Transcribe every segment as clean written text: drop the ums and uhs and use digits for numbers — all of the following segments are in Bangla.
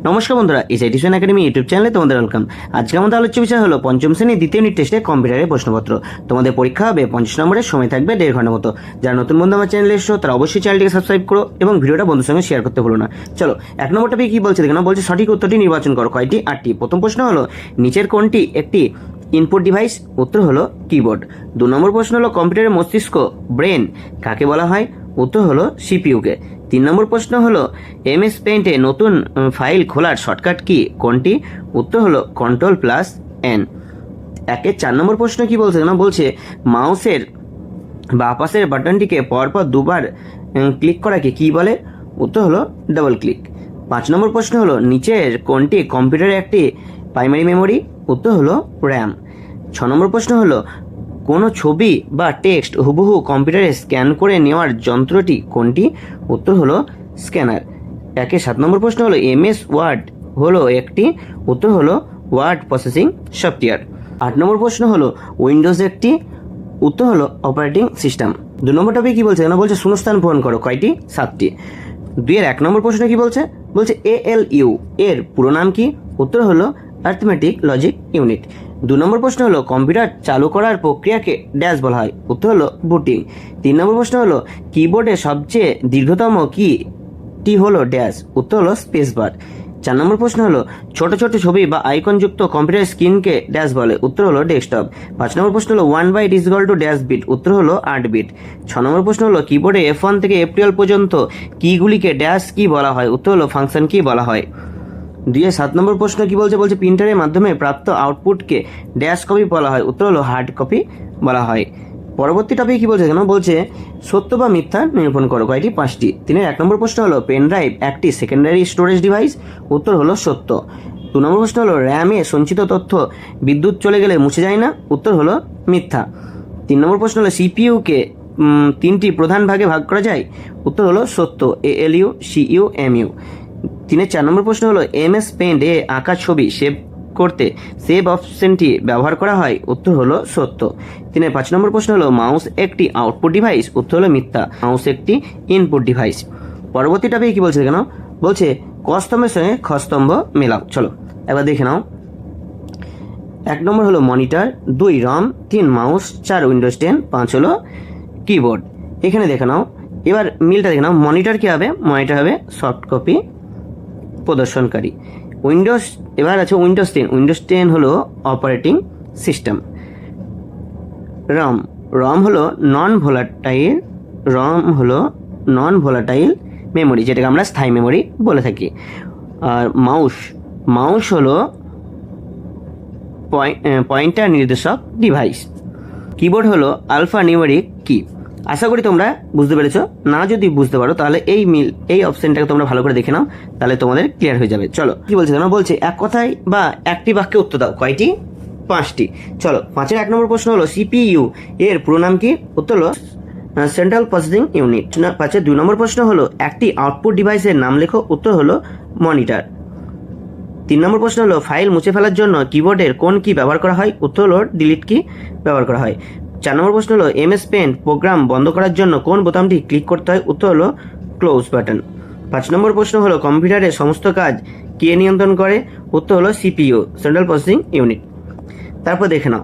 নমস্কার বন্ধুরা, এসআই টিউশন একাডেমি ইউটিউব চ্যানেলে তোমাদের ওয়েলকাম। আজকে আমাদের আলোচ্য বিষয় হলো পঞ্চম শ্রেণীর দ্বিতীয় ইউনিট টেস্টে কম্পিউটারের প্রশ্নপত্র। তোমাদের পরীক্ষা হবে 50 নম্বরের, সময় থাকবে 1.5 ঘন্টার মতো। যারা নতুন বন্ধু আমার চ্যানেলে এসো তারা অবশ্যই চ্যানেলটিকে সাবস্ক্রাইব করো এবং ভিডিওটা বন্ধুর সঙ্গে শেয়ার করতে ভুলো না। চলো, 1 নম্বর টপিক কি বলছে দেখো না। বলছে সঠিক উত্তরটি নির্বাচন করো। কয়টি? 8টি। প্রথম প্রশ্ন হলো নিচের কোনটি একটি ইনপুট ডিভাইস? উত্তর হলো কিবোর্ড। 2 নম্বর প্রশ্ন হলো কম্পিউটারের মস্তিষ্ক ব্রেন কাকে বলা হয়? উত্তর হলো সিপিইউকে। 3 নম্বর প্রশ্ন হলো এমএস পেইন্টে নতুন ফাইল খোলার শর্টকাট কি? কোনটি? উত্তর হলো Ctrl+N। 4 নম্বর প্রশ্ন কি বলছে না। বলছে মাউসের বাঁ পাশের বাটনটিকে পরপর দুবার ক্লিক করাকে কি বলে? উত্তর হলো ডাবল ক্লিক। 5 নম্বর প্রশ্ন হলো নিচের কোনটি কম্পিউটারের একটি প্রাইমারি মেমোরি? উত্তর হলো র্যাম। 6 নম্বর প্রশ্ন হলো কোনো ছবি বা টেক্সট হুবহু কম্পিউটারে স্ক্যান করে নেওয়ার যন্ত্রটি কোনটি? উত্তর হলো স্ক্যানার। 7 নম্বর প্রশ্ন হলো এমএস ওয়ার্ড হলো একটি? উত্তর হলো ওয়ার্ড প্রসেসিং সফটওয়্যার। 8 নম্বর প্রশ্ন হলো উইন্ডোজ একটি? উত্তর হলো অপারেটিং সিস্টেম। 2 নম্বর টপিক কি বলছে না। বলছে শূন্যস্থান পূরণ করো। কয়টি? 7টি। 2-1 নম্বর প্রশ্ন কি বলছে? বলছে ALU এর পুরো নাম কি? উত্তর হলো অ্যারিথমেটিক লজিক ইউনিট। 2 নম্বর প্রশ্ন হলো কম্পিউটার চালু করার প্রক্রিয়াকে ড্যাশ বলা হয়? উত্তর হলো বুটিং। 3 নম্বর প্রশ্ন হলো কিবোর্ডের সবচেয়ে দীর্ঘতম কিটি হলো ড্যাশ? উত্তর হলো স্পেস বার। 4 নম্বর প্রশ্ন হলো ছোট ছোট ছবি বা আইকন যুক্ত কম্পিউটার স্ক্রিনকে ড্যাশ বলে? উত্তর হলো ডেস্কটপ। 5 নম্বর প্রশ্ন হলো 1 byte is equal to dash bit? উত্তর হলো 8 বিট। 6 নম্বর প্রশ্ন হলো কিবোর্ডে F1 থেকে F12 পর্যন্ত কিগুলিকে ড্যাশ কি বলা হয়? উত্তর হলো ফাংশন কি বলা হয়। 7 নম্বর প্রশ্ন কি বলছে? বলছে প্রিন্টারের মাধ্যমে প্রাপ্ত আউটপুটকে ড্যাশ কপি বলা হয়? উত্তর হলো হার্ড কপি বলা হয়। পরবর্তী টপিক কি বলছে কেন? বলছে সত্য বা মিথ্যা নিরূপণ করো। কয়টি? 5টি। 1 নম্বর প্রশ্ন হলো পেন ড্রাইভ একটি সেকেন্ডারি স্টোরেজ ডিভাইস? উত্তর হলো সত্য। 2 নম্বর প্রশ্ন হলো র্যামে সঞ্চিত তথ্য বিদ্যুৎ চলে গেলে মুছে যায় না? উত্তর হলো মিথ্যা। 3 নম্বর প্রশ্ন হলো সিপিইউকে 3টি প্রধান ভাগে ভাগ করা যায়? উত্তর হলো সত্য। ALU, CU, MU। 4 নম্বর প্রশ্ন হলো এমএস পেইন্ট এ আঁকা ছবি সেভ করতে সেভ অপশনটি ব্যবহার করা হয়? উত্তর হলো সত্য। 5 নম্বর প্রশ্ন হলো মাউস একটি আউটপুট ডিভাইস? উত্তর হলো মিথ্যা। মাউস একটি ইনপুট ডিভাইস। পরবর্তী টপিক কি বলছে কেন? বলছে ক স্তম্ভের সঙ্গে খ স্তম্ভ মেলাও। চলো একবার দেখে নাও। 1 নম্বর হলো মনিটর, 2 রম, 3 মাউস, 4 উইন্ডোজ 10, 5 হলো কিবোর্ড। এখানে দেখে নাও, এবার মিলটা দেখে নাও। মনিটর কি হবে? মনিটর হবে সফট কপি প্রদর্শনকারী। উইন্ডোজ এবার আছে উইন্ডোজ 10। উইন্ডোজ 10 হলো অপারেটিং সিস্টেম। রম হলো নন ভোলাটাইল মেমোরি, যেটাকে আমরা স্থায়ী মেমোরি বলে থাকি। আর মাউস হলো পয়েন্টার নির্দেশক ডিভাইস। কিবোর্ড হলো আলফা নিউমেরিক কি। আশা করি তোমরা বুঝতে পেরেছো। না যদি বুঝতে পারো তাহলে এই অপশনটাকে তোমরা ভালো করে দেখে নাও, তাহলে তোমাদের ক্লিয়ার হয়ে যাবে। চলো কি বলছে তোমরা? বলছে এক কথায় বা একটি বাক্যে উত্তর দাও। কয়টি? 5টি। চলো 5-এর 1 নম্বর প্রশ্ন হলো সিপিইউ এর পুরো নাম কি? উত্তর হলো সেন্ট্রাল প্রসেসিং ইউনিট। 5-এর 2 নম্বর প্রশ্ন হলো একটি আউটপুট ডিভাইসের নাম লেখো। উত্তর হলো মনিটর। 3 নম্বর প্রশ্ন হলো ফাইল মুছে ফেলার জন্য কিবোর্ডের কোন কি ব্যবহার করা হয়? উত্তর হলো ডিলিট কি ব্যবহার করা হয়। 4 নম্বর প্রশ্ন হলো এমএস পেইন্ট প্রোগ্রাম বন্ধ করার জন্য কোন বোতামটি ক্লিক করতে হয়? উত্তর হলো ক্লোজ বাটন। 5 নম্বর প্রশ্ন হলো কম্পিউটারের সমস্ত কাজ কে নিয়ন্ত্রণ করে? উত্তর হলো সিপিইউ, সেন্ট্রাল প্রসেসিং ইউনিট। তারপর দেখে নাও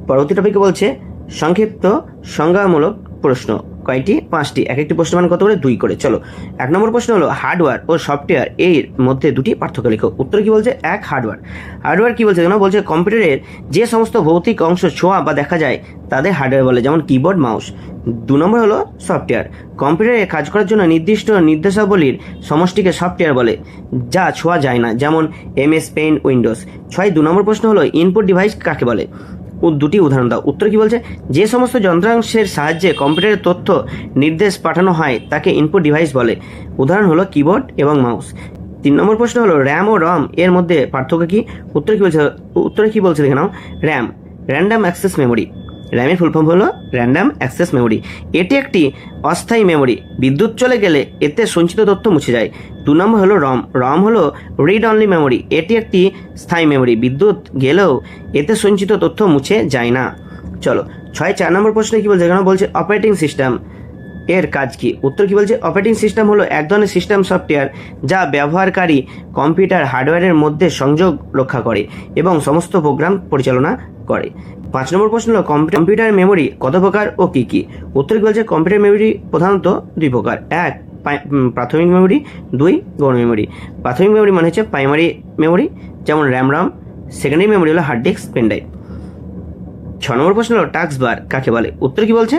পরবর্তী টপিকে বলছে সংক্ষিপ্ত সংজ্ঞামূলক প্রশ্ন। কয়টি? 5টি। এক একটি প্রশ্ন মান কত করে? 2 করে। চলো 1 নম্বর প্রশ্ন হলো হার্ডওয়্যার ও সফটওয়্যার এর মধ্যে 2টি পার্থক্য লেখো। উত্তর কি বলছে? 1 হার্ডওয়্যার কি বলছে কেন? বলছে কম্পিউটারের যে সমস্ত ভৌতিক অংশ ছোঁয়া বা দেখা যায় তাদের হার্ডওয়্যার বলে, যেমন কিবোর্ড, মাউস। 2 নম্বর হলো সফটওয়্যার। কম্পিউটারে কাজ করার জন্য নির্দিষ্ট নির্দেশাবলীর সমষ্টিকে সফটওয়্যার বলে, যা ছোঁয়া যায় না, যেমন এমএস পেইন্ট, উইন্ডোজ। 2 নম্বর প্রশ্ন হলো ইনপুট ডিভাইস কাকে বলে? 2টি উদাহরণ দাও। উত্তর কি বলছে? যে সমস্ত যন্ত্রাংশের সাহায্যে কম্পিউটারের তথ্য নির্দেশ পাঠানো হয় তাকে ইনপুট ডিভাইস বলে। উদাহরণ হলো কিবোর্ড এবং মাউস। 3 নম্বর প্রশ্ন হলো র্যাম ও রম এর মধ্যে পার্থক্য কি? উত্তরে কি বলছে দেখে নাও। Random access memory. র্যামের ফুল ফর্ম হলো র্যান্ডম অ্যাক্সেস মেমোরি। এটি একটি অস্থায়ী মেমোরি, বিদ্যুৎ চলে গেলে এতে সঞ্চিত তথ্য মুছে যায়। 2 নম্বর হলো রম হলো রিড অনলি মেমোরি। এটি একটি স্থায়ী মেমোরি, বিদ্যুৎ গেলেও এতে সঞ্চিত তথ্য মুছে যায় না। চলো 4 নম্বর প্রশ্নে কি বলছে? কেন বলছে অপারেটিং সিস্টেম এর কাজ কি? উত্তর কি বলছে, অপারেটিং সিস্টেম হলো এক ধরনের সিস্টেম সফটওয়্যার যা ব্যবহারকারী কম্পিউটার হার্ডওয়্যারের মধ্যে সংযোগ রক্ষা করে এবং সমস্ত প্রোগ্রাম পরিচালনা করে। 5 নম্বর প্রশ্ন হলো কম্পিউটার মেমোরি কত প্রকার ও কি কি? উত্তর কি বলছে, কম্পিউটার মেমোরি প্রধানত 2 প্রকার। 1 প্রাথমিক মেমোরি, 2 গৌণ মেমোরি। প্রাথমিক মেমোরি মানে হচ্ছে প্রাইমারি মেমোরি, যেমন র্যাম রাম। সেকেন্ডারি মেমোরি হলো হার্ড ডিস্ক, পেন ড্রাইভ। 6 নম্বর প্রশ্ন হলো টাস্ক বার কাকে বলে? উত্তর কি বলছে,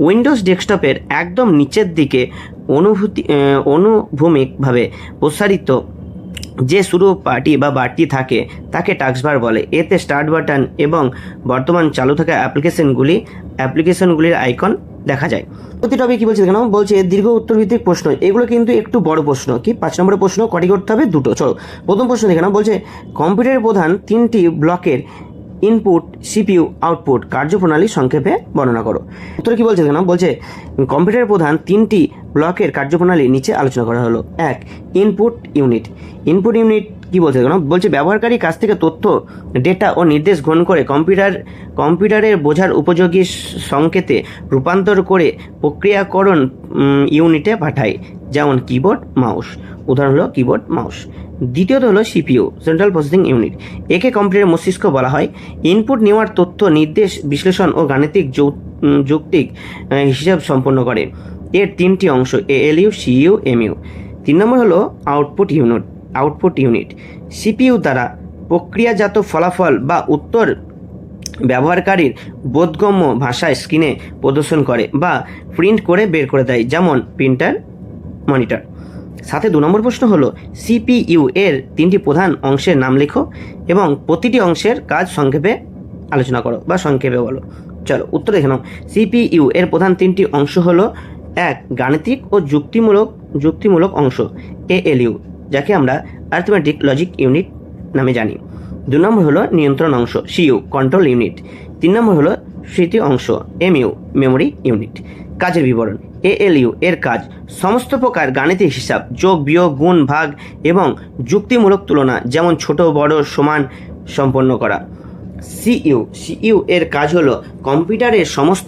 উইন্ডোজ ডেস্কটপের একদম নিচের দিকে অনুভূমিকভাবে প্রসারিত যে শুরু পার্টি বা বারটি থাকে তাকে টাস্ক বার বলে। এতে স্টার্ট বাটন এবং বর্তমান চালু থাকা অ্যাপ্লিকেশনগুলির আইকন দেখা যায়। প্রতি টপিক কি বলছে কেন বলছে দীর্ঘ উত্তর ভিত্তিক প্রশ্ন, এগুলো কিন্তু একটু বড় প্রশ্ন। কি 5 নম্বরের প্রশ্ন কটি করতে হবে? 2টো। চলো প্রথম প্রশ্ন দেখে নাও। বলছে কম্পিউটারের প্রধান 3টি ব্লকের ইনপুট, সিপিইউ, আউটপুট কার্যপ্রণালী সংক্ষেপে বর্ণনা করো। উত্তর কি বলছে কেন বলছে কম্পিউটারের প্রধান 3টি ব্লকের কার্যপ্রণালী নিচে আলোচনা করা হলো। 1 ইনপুট ইউনিট। ইনপুট ইউনিট কি বলছে কেন বলছে ব্যবহারকারী কাছ থেকে তথ্য, ডেটা ও নির্দেশ গ্রহণ করে কম্পিউটারের বোঝার উপযোগী সংকেতে রূপান্তর করে প্রক্রিয়াকরণ ইউনিটে পাঠায়, যেমন কিবোর্ড, মাউস। উদাহরণ হলো কিবোর্ড, মাউস। দ্বিতীয়ত হলো সিপিইউ, সেন্ট্রাল প্রসেসিং ইউনিট। একে কম্পিউটারের মস্তিষ্ক বলা হয়। ইনপুট নেওয়ার তথ্য, নির্দেশ, বিশ্লেষণ ও গাণিতিক যৌক্তিক হিসাব সম্পন্ন করে। এর 3টি অংশ, এএলইউ, সিইউ, এমইউ। 3 নম্বর হলো আউটপুট ইউনিট। সিপিইউ দ্বারা প্রক্রিয়াজাত ফলাফল বা উত্তর ব্যবহারকারীর বোধগম্য ভাষায় স্ক্রিনে প্রদর্শন করে বা প্রিন্ট করে বের করে দেয়, যেমন প্রিন্টার, মনিটর। সাথে 2 নম্বর প্রশ্ন হলো সিপিইউ এর 3টি প্রধান অংশের নাম লেখো এবং প্রতিটি অংশের কাজ সংক্ষেপে আলোচনা করো বা সংক্ষেপে বলো। চলো উত্তর দেখে নাও। সিপিইউ এর প্রধান 3টি অংশ হলো 1 গাণিতিক ও যুক্তিমূলক অংশ, এএলইউ, যাকে আমরা অ্যারিথমেটিক লজিক ইউনিট নামে জানি। 2 নম্বর হলো নিয়ন্ত্রণ অংশ, সিইউ, কন্ট্রোল ইউনিট। 3 নম্বর হলো স্মৃতি অংশ, এমইউ, মেমোরি ইউনিট। কাজের বিবরণ। এএলইউ এর কাজ সমস্ত প্রকার গাণিতিক হিসাব, যোগ, বিয়োগ, গুণ, ভাগ এবং যুক্তিমূলক তুলনা, যেমন ছোট বড় সমান সম্পন্ন করা। সিইউ এর কাজ হলো কম্পিউটারের সমস্ত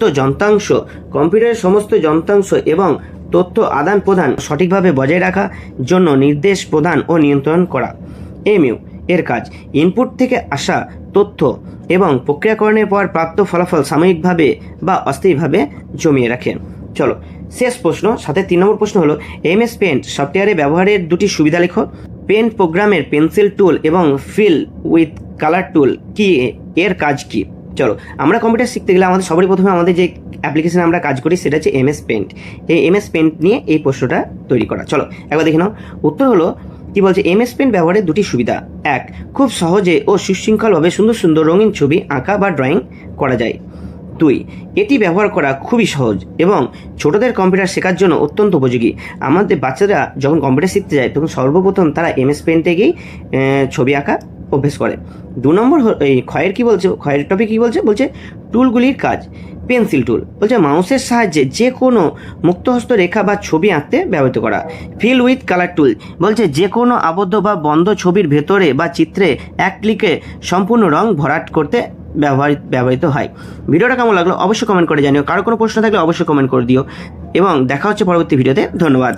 যন্ত্রাংশ এবং তথ্য আদান প্রদান সঠিকভাবে বজায় রাখার জন্য নির্দেশ প্রদান ও নিয়ন্ত্রণ করা। এমইউ এর কাজ ইনপুট থেকে আসা তথ্য এবং প্রক্রিয়াকরণের পর প্রাপ্ত ফলাফল সাময়িকভাবে বা অস্থায়ীভাবে জমিয়ে রাখে। চলো শেষ প্রশ্ন, সাথে 3 নম্বর প্রশ্ন হলো এমএস পেন্ট সফটওয়্যারে ব্যবহারের 2টি সুবিধা লেখো। পেন্ট প্রোগ্রামের পেন্সিল টুল এবং ফিল উইথ কালার টুল কি, এর কাজ কি? চলো আমরা কম্পিউটার শিখতে গেলে আমাদের সবারই প্রথমে আমাদের যে অ্যাপ্লিকেশনে আমরা কাজ করি সেটা হচ্ছে এমএস পেন্ট। এই এমএস পেন্ট নিয়ে এই প্রশ্নটা তৈরি করা। চলো একবার দেখে নাও। উত্তর হলো কি বলছে, এমএস পেন্ট ব্যবহারের 2টি সুবিধা। 1 খুব সহজে ও সুশৃঙ্খলভাবে সুন্দর সুন্দর রঙিন ছবি আঁকা বা ড্রয়িং করা যায়। 2 এটি ব্যবহার করা খুবই সহজ এবং ছোটদের কম্পিউটার শেখার জন্য অত্যন্ত উপযোগী। আমাদের বাচ্চারা যখন কম্পিউটার শিখতে যায় তখন সর্বপ্রথম তারা এমএস পেন্টে গিয়েই ছবি আঁকা অভ্যেস করে। 2 নম্বর এই ক্ষয়ের কি বলছে, ক্ষয়ের টপিক কি বলছে, টুলগুলির কাজ। পেন্সিল টুল বলছে মাউসের সাহায্যে যে কোনো মুক্তহস্ত রেখা বা ছবি আঁকতে ব্যবহৃত করা। ফিল উইথ কালার টুল বলছে যে কোনো আবদ্ধ বা বন্ধ ছবির ভেতরে বা চিত্রে এক ক্লিকে সম্পূর্ণ রং ভরাট করতে ব্যবহৃত হয়। ভিডিওটা কেমন লাগলো অবশ্যই কমেন্ট করে জানিও। কারো কোনো প্রশ্ন থাকলে অবশ্যই কমেন্ট করে দিও এবং দেখা হচ্ছে পরবর্তী ভিডিওতে। ধন্যবাদ।